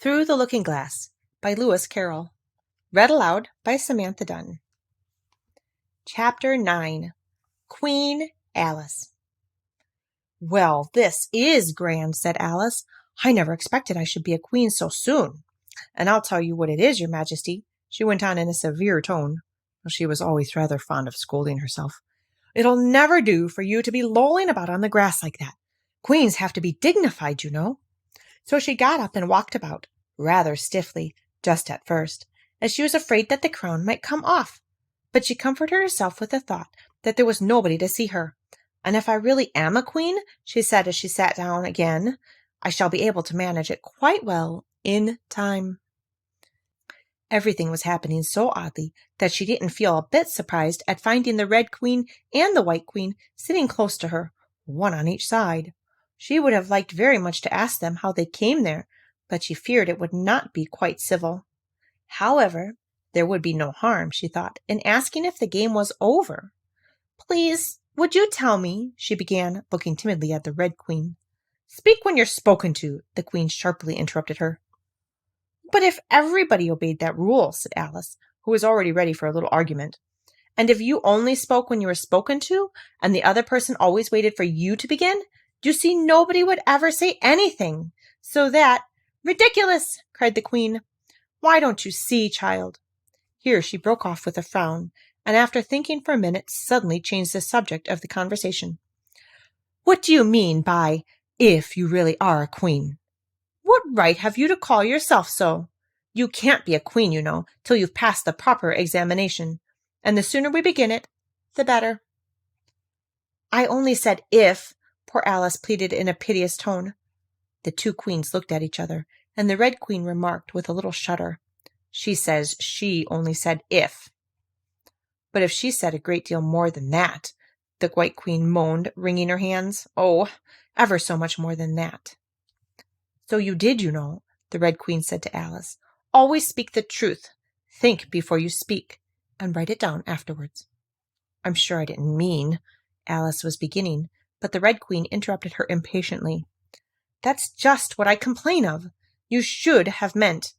Through the Looking Glass by Lewis Carroll. Read aloud by Samantha Dunn. Chapter 9. Queen Alice. "Well, this is grand," said Alice. "I never expected I should be a queen so soon. And I'll tell you what it is, your majesty," she went on in a severe tone. She was always rather fond of scolding herself. "It'll never do for you to be lolling about on the grass like that. Queens have to be dignified, you know." So she got up and walked about, rather stiffly, just at first, as she was afraid that the crown might come off. But she comforted herself with the thought that there was nobody to see her. "And if I really am a queen," she said as she sat down again, "I shall be able to manage it quite well in time." Everything was happening so oddly that she didn't feel a bit surprised at finding the Red Queen and the White Queen sitting close to her, one on each side. She would have liked very much to ask them how they came there, but she feared it would not be quite civil. However, there would be no harm, she thought, in asking if the game was over. "Please, would you tell me," she began, looking timidly at the Red Queen. "Speak when you're spoken to," the Queen sharply interrupted her. "But if everybody obeyed that rule," said Alice, who was already ready for a little argument, "and if you only spoke when you were spoken to, and the other person always waited for you to begin, you see nobody would ever say anything. So that—" "Ridiculous!" cried the Queen. "Why don't you see, child?" Here she broke off with a frown, and after thinking for a minute, suddenly changed the subject of the conversation. "What do you mean by, if you really are a queen? What right have you to call yourself so? You can't be a queen, you know, till you've passed the proper examination, and the sooner we begin it, the better." "I only said if," poor Alice pleaded in a piteous tone. The two queens looked at each other, and the Red Queen remarked with a little shudder, "She says she only said if." "But if she said a great deal more than that," the White Queen moaned, wringing her hands. "Oh, ever so much more than that." "So you did, you know," the Red Queen said to Alice. "Always speak the truth. Think before you speak, and write it down afterwards." "I'm sure I didn't mean—" Alice was beginning, but the Red Queen interrupted her impatiently. "That's just what I complain of. You should have meant.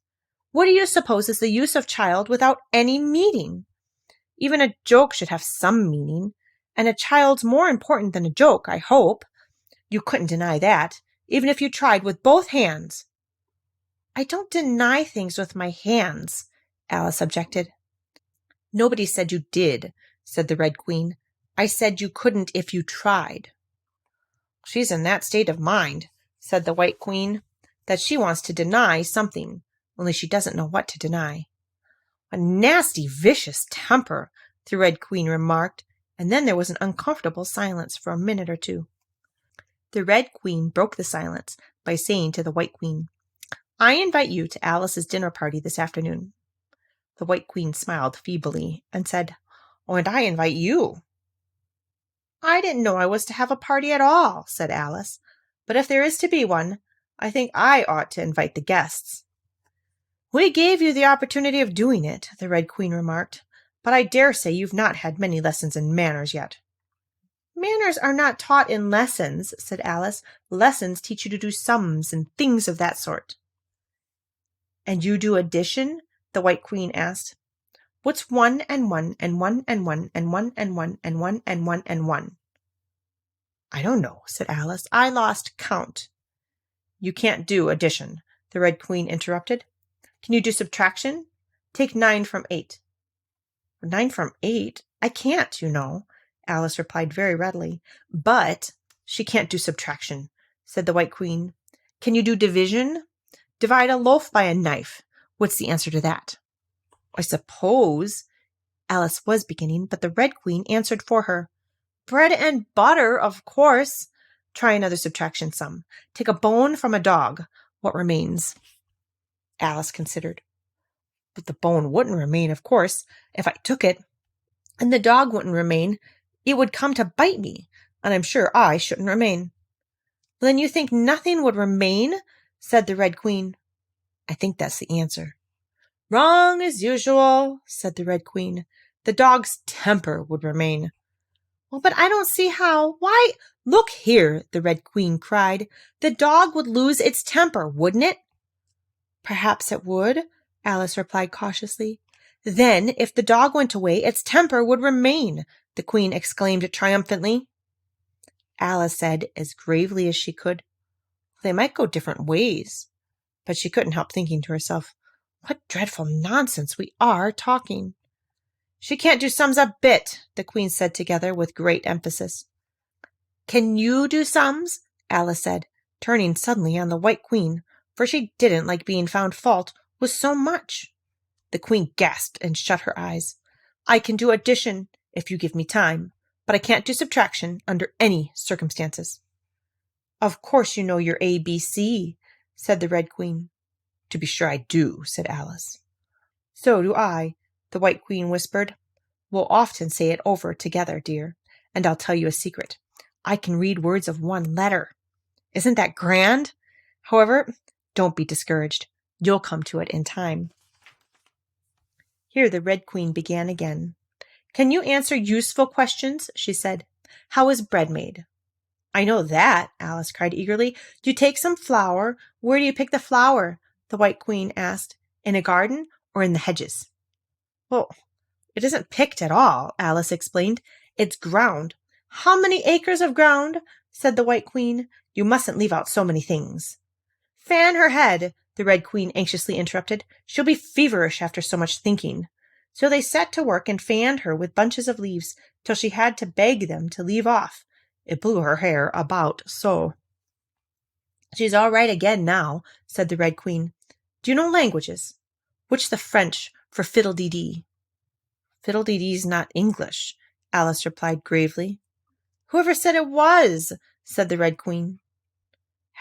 What do you suppose is the use of child without any meaning? Even a joke should have some meaning, and a child's more important than a joke, I hope. You couldn't deny that, even if you tried with both hands." "I don't deny things with my hands," Alice objected. "Nobody said you did," said the Red Queen. "I said you couldn't if you tried." "She's in that state of mind," said the White Queen, "that she wants to deny something, only she doesn't know what to deny." "A nasty, vicious temper," the Red Queen remarked, and then there was an uncomfortable silence for a minute or two. The Red Queen broke the silence by saying to the White Queen, "I invite you to Alice's dinner party this afternoon." The White Queen smiled feebly and said, "Oh, and I invite you." "I didn't know I was to have a party at all," said Alice, "but if there is to be one, I think I ought to invite the guests." "We gave you the opportunity of doing it," the Red Queen remarked, "but I dare say you've not had many lessons in manners yet." "Manners are not taught in lessons," said Alice. "Lessons teach you to do sums and things of that sort." "And you do addition?" the White Queen asked. "What's 1 and 1 and 1 and 1 and 1 and 1 and 1 and 1 and 1? "I don't know," said Alice. "I lost count." "You can't do addition," the Red Queen interrupted. "Can you do subtraction? Take 9 from 8. "9 from 8? I can't, you know," Alice replied very readily. "But she can't do subtraction," said the White Queen. "Can you do division? Divide a loaf by a knife. What's the answer to that?" "I suppose—" Alice was beginning, but the Red Queen answered for her. "Bread and butter, of course. Try another subtraction sum. Take a bone from a dog. What remains?" Alice considered. "But the bone wouldn't remain, of course, if I took it. And the dog wouldn't remain. It would come to bite me, and I'm sure I shouldn't remain." "Then you think nothing would remain?" said the Red Queen. "I think that's the answer." "Wrong as usual," said the Red Queen. "The dog's temper would remain." "Well, but I don't see how. Why—" "Look here," the Red Queen cried. "The dog would lose its temper, wouldn't it?" Perhaps it would, Alice replied cautiously. Then, if the dog went away, its temper would remain, the Queen exclaimed triumphantly. Alice said, as gravely as she could, they might go different ways. But she couldn't help thinking to herself, what dreadful nonsense we are talking. She can't do sums a bit, the Queen said together with great emphasis. Can you do sums? Alice said, turning suddenly on the White Queen, for she didn't like being found fault with so much. The Queen gasped and shut her eyes. I can do addition if you give me time, but I can't do subtraction under any circumstances. Of course you know your ABC, said the Red Queen. To be sure I do, said Alice. So do I, the White Queen whispered. We'll often say it over together, dear, and I'll tell you a secret. I can read words of one letter. Isn't that grand? However, don't be discouraged. You'll come to it in time. Here the Red Queen began again. Can you answer useful questions? She said. How is bread made? I know that, Alice cried eagerly. You take some flour. Where do you pick the flour? The White Queen asked. In a garden or in the hedges? Well, it isn't picked at all, Alice explained. It's ground. How many acres of ground? Said the White Queen. You mustn't leave out so many things. Fan her head, the Red Queen anxiously interrupted. She'll be feverish after so much thinking. So they set to work and fanned her with bunches of leaves till she had to beg them to leave off. It blew her hair about so. She's all right again now, said the Red Queen. Do you know languages? Which the French for fiddle-dee-dee? Fiddle-dee-dee's not English, Alice replied gravely. Whoever said it was? Said the Red Queen.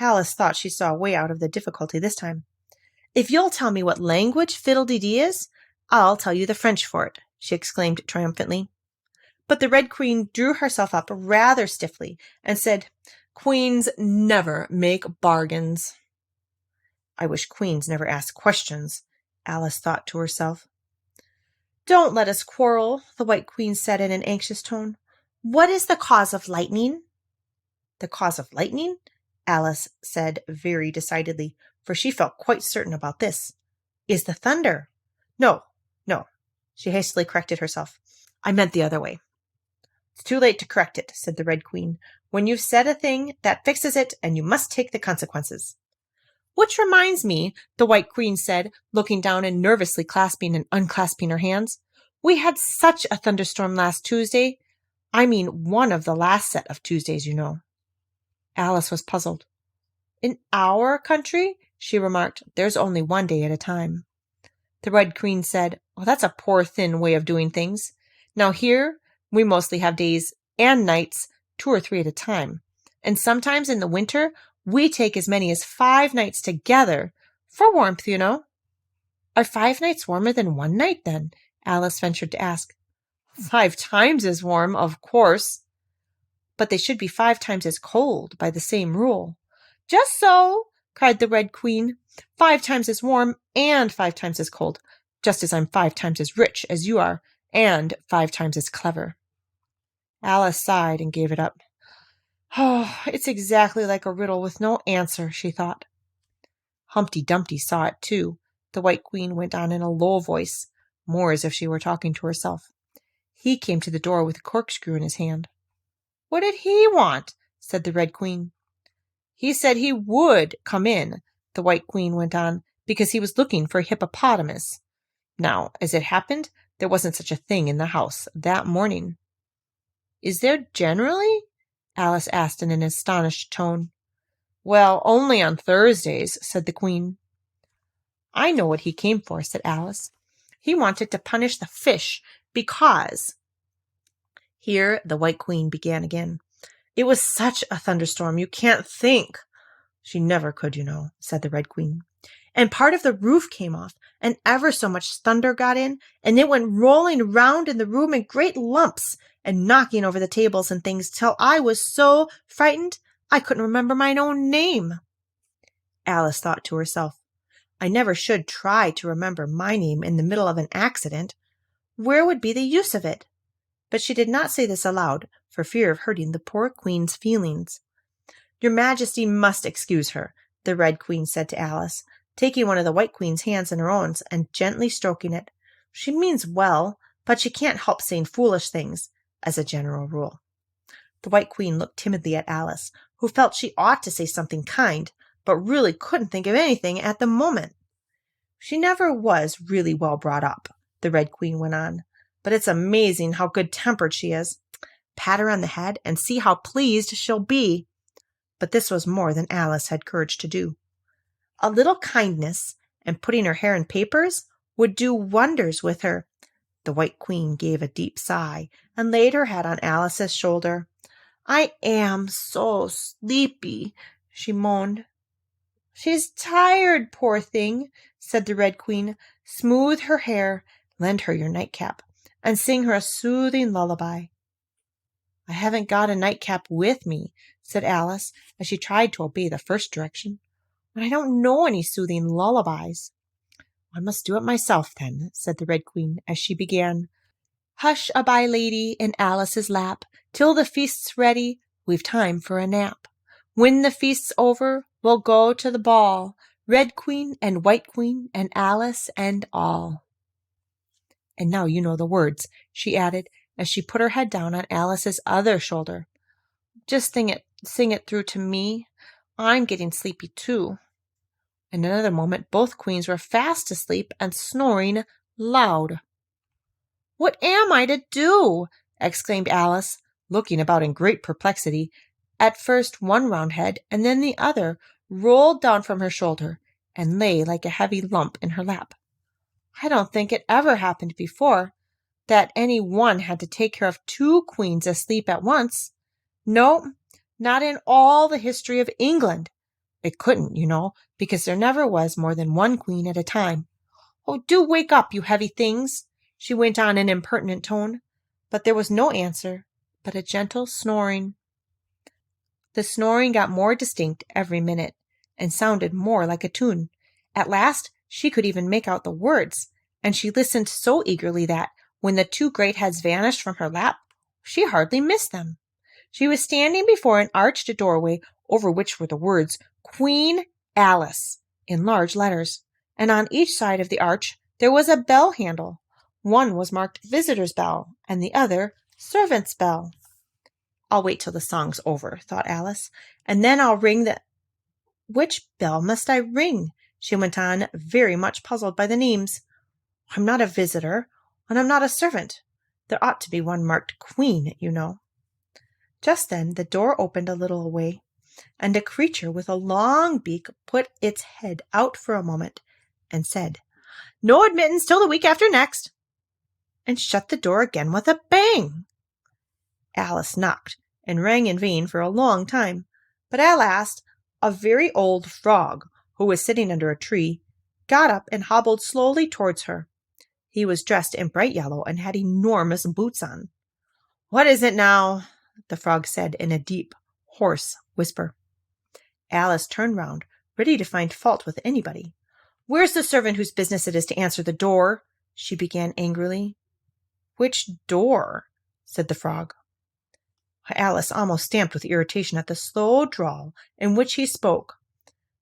Alice thought she saw a way out of the difficulty this time. If you'll tell me what language fiddle-dee-dee is, I'll tell you the French for it, she exclaimed triumphantly. But the Red Queen drew herself up rather stiffly and said, Queens never make bargains. I wish queens never asked questions, Alice thought to herself. Don't let us quarrel, the White Queen said in an anxious tone. What is the cause of lightning? The cause of lightning? Alice said very decidedly, for she felt quite certain about this. Is the thunder? No, she hastily corrected herself. I meant the other way. It's too late to correct it, said the Red Queen. When you've said a thing, that fixes it, and you must take the consequences. Which reminds me, the White Queen said, looking down and nervously clasping and unclasping her hands. We had such a thunderstorm last Tuesday. I mean, one of the last set of Tuesdays, you know. Alice was puzzled. In our country, she remarked, there's only one day at a time. The Red Queen said, oh, that's a poor, thin way of doing things. Now here, we mostly have days and nights, 2 or 3 at a time. And sometimes in the winter, we take as many as 5 nights together, for warmth, you know. Are 5 nights warmer than 1 night, then? Alice ventured to ask. 5 times as warm, of course. But they should be 5 times as cold by the same rule. Just so, cried the Red Queen. 5 times as warm and 5 times as cold, just as I'm 5 times as rich as you are, and 5 times as clever. Alice sighed and gave it up. Oh, it's exactly like a riddle with no answer, she thought. Humpty Dumpty saw it too. The White Queen went on in a low voice, more as if she were talking to herself. He came to the door with a corkscrew in his hand. What did he want? Said the Red Queen. He said he would come in, the White Queen went on, because he was looking for a hippopotamus. Now, as it happened, there wasn't such a thing in the house that morning. Is there generally? Alice asked in an astonished tone. Well, only on Thursdays, said the Queen. I know what he came for, said Alice. He wanted to punish the fish because... Here the White Queen began again. It was such a thunderstorm, you can't think. She never could, you know, said the Red Queen. And part of the roof came off, and ever so much thunder got in, and it went rolling round in the room in great lumps, and knocking over the tables and things till I was so frightened I couldn't remember mine own name. Alice thought to herself, I never should try to remember my name in the middle of an accident. Where would be the use of it? But she did not say this aloud, for fear of hurting the poor Queen's feelings. Your Majesty must excuse her, the Red Queen said to Alice. taking one of the White Queen's hands in her own and gently stroking it. "She means well, but she can't help saying foolish things, as a general rule." The White Queen looked timidly at Alice, who felt she ought to say something kind, but really couldn't think of anything at the moment. "She never was really well brought up," the Red Queen went on, "but it's amazing how good-tempered she is. Pat her on the head and see how pleased she'll be." But this was more than Alice had courage to do. A little kindness and putting her hair in papers would do wonders with her. The White Queen gave a deep sigh and laid her head on Alice's shoulder. "I am so sleepy," she moaned. "She's tired, poor thing," said the Red Queen. "Smooth her hair, lend her your nightcap, and sing her a soothing lullaby." "I haven't got a nightcap with me," said Alice, as she tried to obey the first direction, "and I don't know any soothing lullabies." "I must do it myself, then," said the Red Queen, as she began. "Hush-a-bye, lady, in Alice's lap, till the feast's ready, we've time for a nap. When the feast's over, we'll go to the ball, Red Queen and White Queen and Alice and all." "And now you know the words," she added, as she put her head down on Alice's other shoulder. "Just sing it through to me. I'm getting sleepy too." In another moment both queens were fast asleep and snoring loud. "What am I to do?" exclaimed Alice, looking about in great perplexity. At first one round head and then the other rolled down from her shoulder and lay like a heavy lump in her lap. "I don't think it ever happened before, that any one had to take care of two queens asleep at once. No, not in all the history of England. It couldn't, you know, because there never was more than one queen at a time. Oh, do wake up, you heavy things," she went on in an impertinent tone. But there was no answer but a gentle snoring. The snoring got more distinct every minute and sounded more like a tune. At last she could even make out the words, and she listened so eagerly that, when the two great heads vanished from her lap, she hardly missed them. She was standing before an arched doorway over which were the words "Queen Alice" in large letters, and on each side of the arch there was a bell handle. One was marked "Visitor's Bell" and the other "Servant's Bell." "I'll wait till the song's over," thought Alice, "and then I'll ring the—" "Which bell must I ring?" she went on, very much puzzled by the names. "I'm not a visitor, and I'm not a servant. There ought to be one marked Queen, you know." Just then the door opened a little way, and a creature with a long beak put its head out for a moment and said, "No admittance till the week after next," and shut the door again with a bang. Alice knocked and rang in vain for a long time, but at last a very old frog, who was sitting under a tree, got up and hobbled slowly towards her. He was dressed in bright yellow and had enormous boots on. "What is it now?" the frog said in a deep, hoarse whisper. Alice turned round, ready to find fault with anybody. "Where's the servant whose business it is to answer the door?" she began angrily. "Which door?" said the frog. Alice almost stamped with irritation at the slow drawl in which he spoke.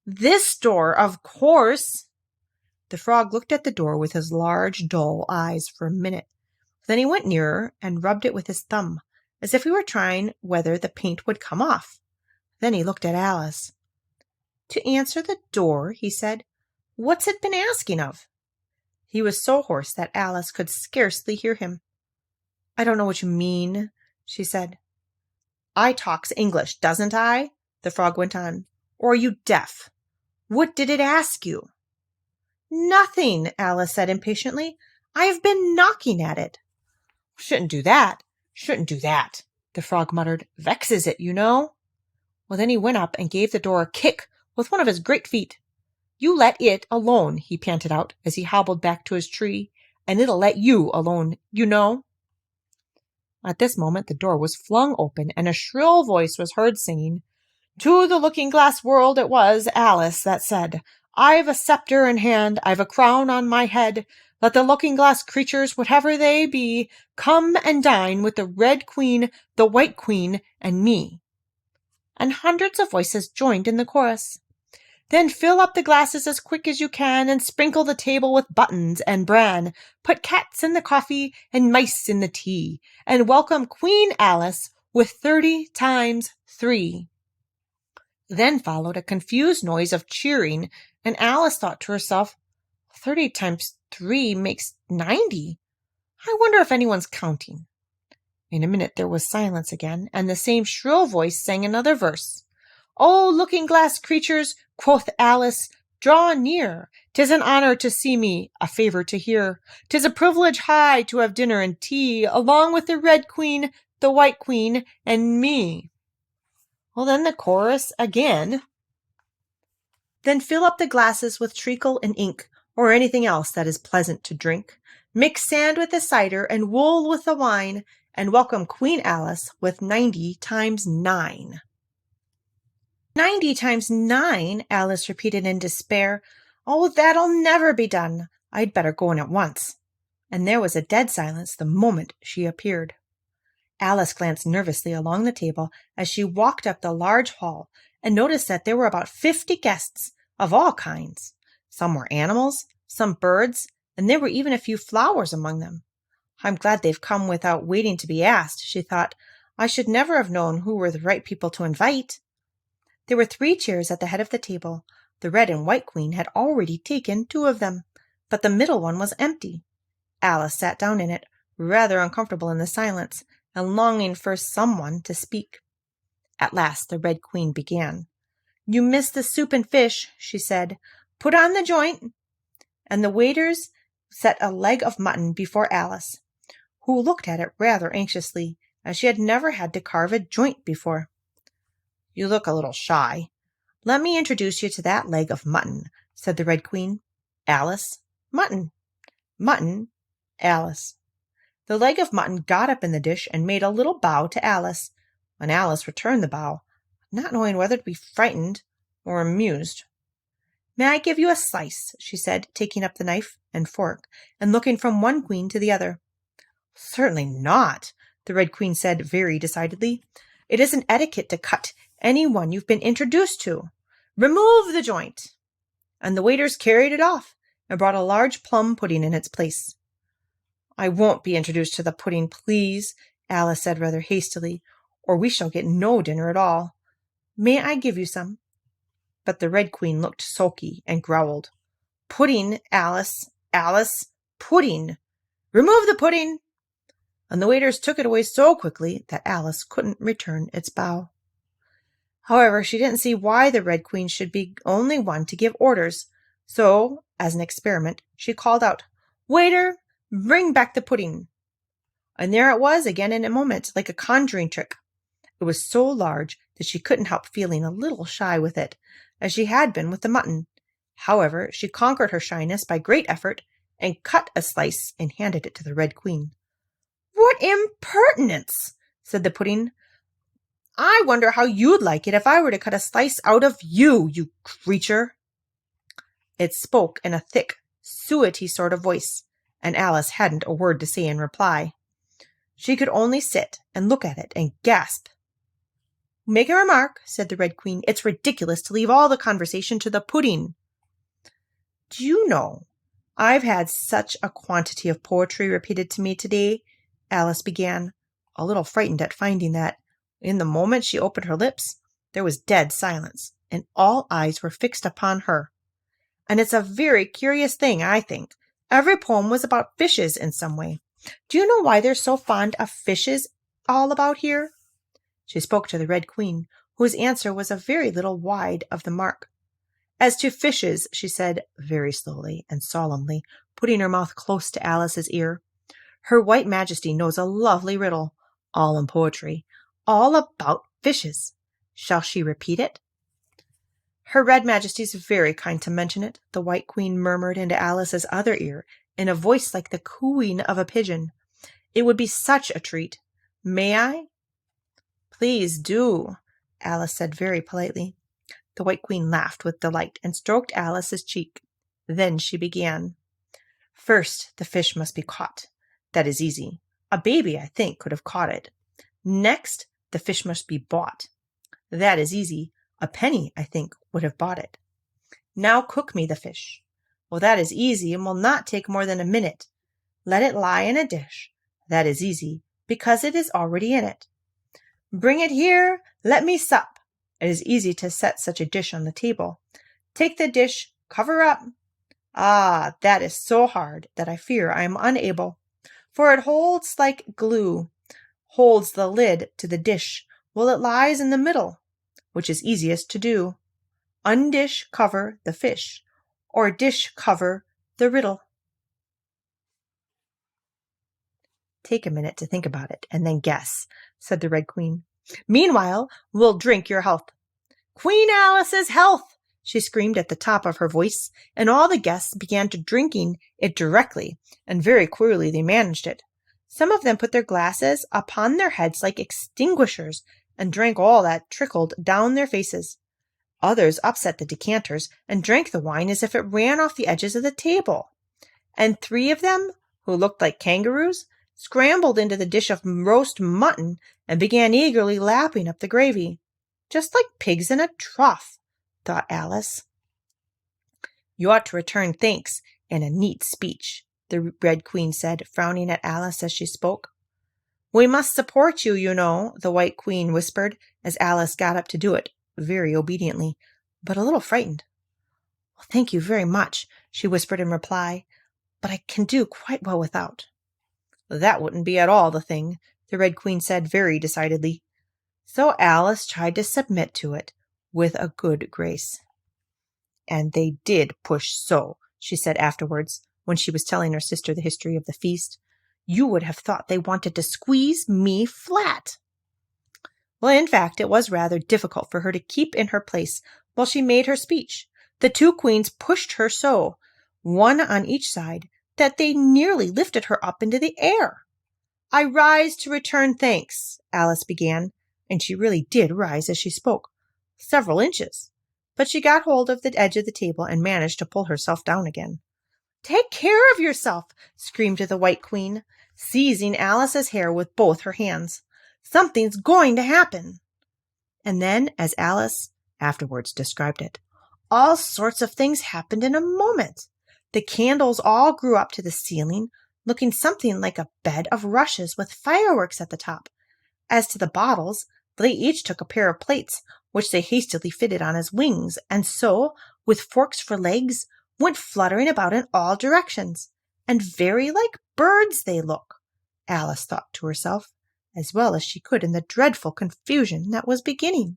"This door, of course." The frog looked at the door with his large, dull eyes for a minute. Then he went nearer and rubbed it with his thumb, as if he were trying whether the paint would come off. Then he looked at Alice. "To answer the door," he said. "What's it been asking of?" He was so hoarse that Alice could scarcely hear him. "I don't know what you mean," she said. "I talks English, doesn't I?" the frog went on. "Or are you deaf? What did it ask you?" "Nothing," Alice said impatiently. "I've been knocking at it." Shouldn't do that, the frog muttered. "Vexes it, you know." Well, then he went up and gave the door a kick with one of his great feet. "You let it alone," he panted out as he hobbled back to his tree, "and it'll let you alone, you know." At this moment the door was flung open, and a shrill voice was heard singing. "To the looking-glass world it was Alice that said, 'I've a sceptre in hand, I've a crown on my head. Let the looking-glass creatures, whatever they be, come and dine with the Red Queen, the White Queen, and me.'" And hundreds of voices joined in the chorus. Then fill up the glasses as quick as you can and sprinkle the table with buttons and bran. Put cats in the coffee and mice in the tea, and welcome Queen Alice with 30 times 3. Then followed a confused noise of cheering, and Alice thought to herself, 30 times 3 makes 90. I wonder if anyone's counting. In a minute there was silence again, and the same shrill voice sang another verse. "O looking-glass creatures," quoth Alice, "draw near. 'Tis an honor to see me, a favor to hear. 'Tis a privilege high to have dinner and tea, along with the Red Queen, the White Queen, and me." Well, then the chorus again. Then fill up the glasses with treacle and ink, or anything else that is pleasant to drink. Mix sand with the cider and wool with the wine, and welcome Queen Alice with 90 times 9. 90 times 9, Alice repeated in despair. Oh, that'll never be done. I'd better go in at once. And there was a dead silence the moment she appeared. Alice glanced nervously along the table as she walked up the large hall and noticed that there were about 50 guests of all kinds. Some were animals, some birds, and there were even a few flowers among them. I'm glad they've come without waiting to be asked, she thought. I should never have known who were the right people to invite. There were 3 chairs at the head of the table. The Red and White Queen had already taken 2 of them, but the middle one was empty. Alice sat down in it, rather uncomfortable in the silence, and longing for someone to speak. At last the Red Queen began. "You missed the soup and fish," she said. "Put on the joint." And the waiters set a leg of mutton before Alice, who looked at it rather anxiously, as she had never had to carve a joint before. "You look a little shy. Let me introduce you to that leg of mutton," said the Red Queen. "Alice, mutton. Mutton, Alice." The leg of mutton got up in the dish and made a little bow to Alice, and Alice returned the bow, not knowing whether to be frightened or amused. "May I give you a slice?" she said, taking up the knife and fork and looking from one queen to the other. "Certainly not," the Red Queen said very decidedly. "It isn't etiquette to cut any one you've been introduced to. Remove the joint." And the waiters carried it off and brought a large plum pudding in its place. "I won't be introduced to the pudding, please," Alice said rather hastily, "or we shall get no dinner at all. May I give you some?" But the Red Queen looked sulky and growled, "Pudding, Alice, Alice, pudding. Remove the pudding." And the waiters took it away so quickly that Alice couldn't return its bow. However, she didn't see why the Red Queen should be only one to give orders, so, as an experiment, she called out, "Waiter, bring back the pudding." And there it was again in a moment, like a conjuring trick. It was so large that she couldn't help feeling a little shy with it, as she had been with the mutton. However, she conquered her shyness by great effort and cut a slice and handed it to the Red Queen. "What impertinence!" said the pudding. "I wonder how you'd like it if I were to cut a slice out of you, you creature." It spoke in a thick, suety sort of voice, and Alice hadn't a word to say in reply. She could only sit and look at it and gasp. "Make a remark," said the Red Queen. "It's ridiculous to leave all the conversation to the pudding." "Do you know, I've had such a quantity of poetry repeated to me today," Alice began, a little frightened at finding that, in the moment she opened her lips, there was dead silence, and all eyes were fixed upon her. "And it's a very curious thing, I think. Every poem was about fishes in some way. Do you know why they're so fond of fishes all about here?" She spoke to the Red Queen, whose answer was a very little wide of the mark. "As to fishes," she said, very slowly and solemnly, putting her mouth close to Alice's ear, "Her White Majesty knows a lovely riddle, all in poetry, all about fishes. Shall she repeat it?" "Her Red Majesty's very kind to mention it," the White Queen murmured into Alice's other ear in a voice like the cooing of a pigeon. "It would be such a treat. May I?" "Please do," Alice said very politely. The White Queen laughed with delight and stroked Alice's cheek. Then she began. "First, the fish must be caught. That is easy. A baby, I think, could have caught it. Next, the fish must be bought. That is easy. A penny, I think, would have bought it. Now cook me the fish. Well, that is easy and will not take more than a minute. Let it lie in a dish. That is easy, because it is already in it. Bring it here, let me sup. It is easy to set such a dish on the table. Take the dish, cover up. Ah, that is so hard that I fear I am unable, for it holds like glue, holds the lid to the dish, while it lies in the middle, which is easiest to do. Undish cover the fish, or dish cover the riddle. Take a minute to think about it, and then guess, said the Red Queen. Meanwhile, we'll drink your health. Queen Alice's health! She screamed at the top of her voice, and all the guests began to drinking it directly, and very queerly they managed it. Some of them put their glasses upon their heads like extinguishers, and drank all that trickled down their faces. Others upset the decanters, and drank the wine as if it ran off the edges of the table. And 3 of them, who looked like kangaroos, scrambled into the dish of roast mutton and began eagerly lapping up the gravy. Just like pigs in a trough, thought Alice. You ought to return thanks in a neat speech, the Red Queen said, frowning at Alice as she spoke. We must support you, you know, the White Queen whispered, as Alice got up to do it, very obediently, but a little frightened. Well, thank you very much, she whispered in reply, but I can do quite well without. That wouldn't be at all the thing, the Red Queen said very decidedly. So Alice tried to submit to it with a good grace. And they did push so, she said afterwards, when she was telling her sister the history of the feast. You would have thought they wanted to squeeze me flat. Well, in fact, it was rather difficult for her to keep in her place while she made her speech. The 2 queens pushed her so, one on each side, that they nearly lifted her up into the air. I rise to return thanks, Alice began, and she really did rise as she spoke, several inches, but she got hold of the edge of the table and managed to pull herself down again. Take care of yourself, screamed the White Queen, seizing Alice's hair with both her hands. Something's going to happen. And then, as Alice afterwards described it, all sorts of things happened in a moment. The candles all grew up to the ceiling, looking something like a bed of rushes with fireworks at the top. As to the bottles, they each took a pair of plates, which they hastily fitted on as wings, and so, with forks for legs, went fluttering about in all directions. And very like birds they look, Alice thought to herself, as well as she could in the dreadful confusion that was beginning.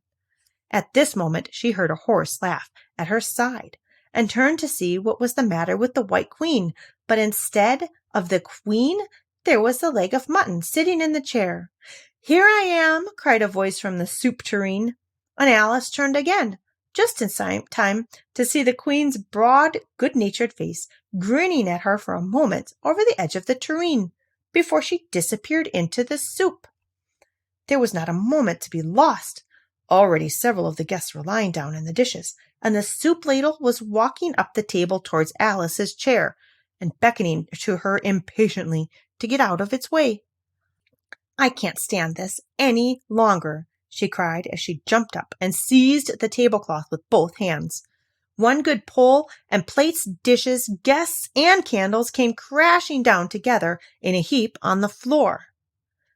At this moment she heard a hoarse laugh at her side, and turned to see what was the matter with the White Queen, but instead of the Queen, there was the leg of mutton sitting in the chair. Here I am, cried a voice from the soup tureen, and Alice turned again, just in time to see the Queen's broad, good-natured face grinning at her for a moment over the edge of the tureen, before she disappeared into the soup. There was not a moment to be lost. Already several of the guests were lying down in the dishes, and the soup ladle was walking up the table towards Alice's chair, and beckoning to her impatiently to get out of its way. I can't stand this any longer, she cried as she jumped up and seized the tablecloth with both hands. One good pull, and plates, dishes, guests, and candles came crashing down together in a heap on the floor.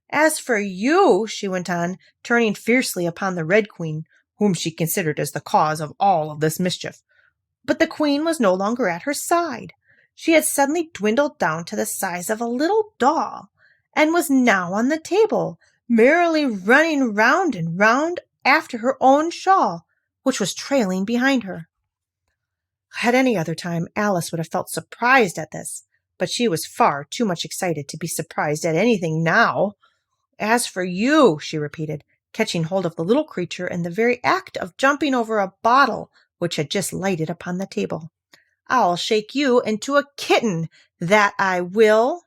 As for you, she went on, turning fiercely upon the Red Queen, whom she considered as the cause of all of this mischief. But the Queen was no longer at her side. She had suddenly dwindled down to the size of a little doll, and was now on the table, merrily running round and round after her own shawl, which was trailing behind her. At any other time, Alice would have felt surprised at this, but she was far too much excited to be surprised at anything now. As for you, she repeated, catching hold of the little creature in the very act of jumping over a bottle which had just lighted upon the table, I'll shake you into a kitten, that I will.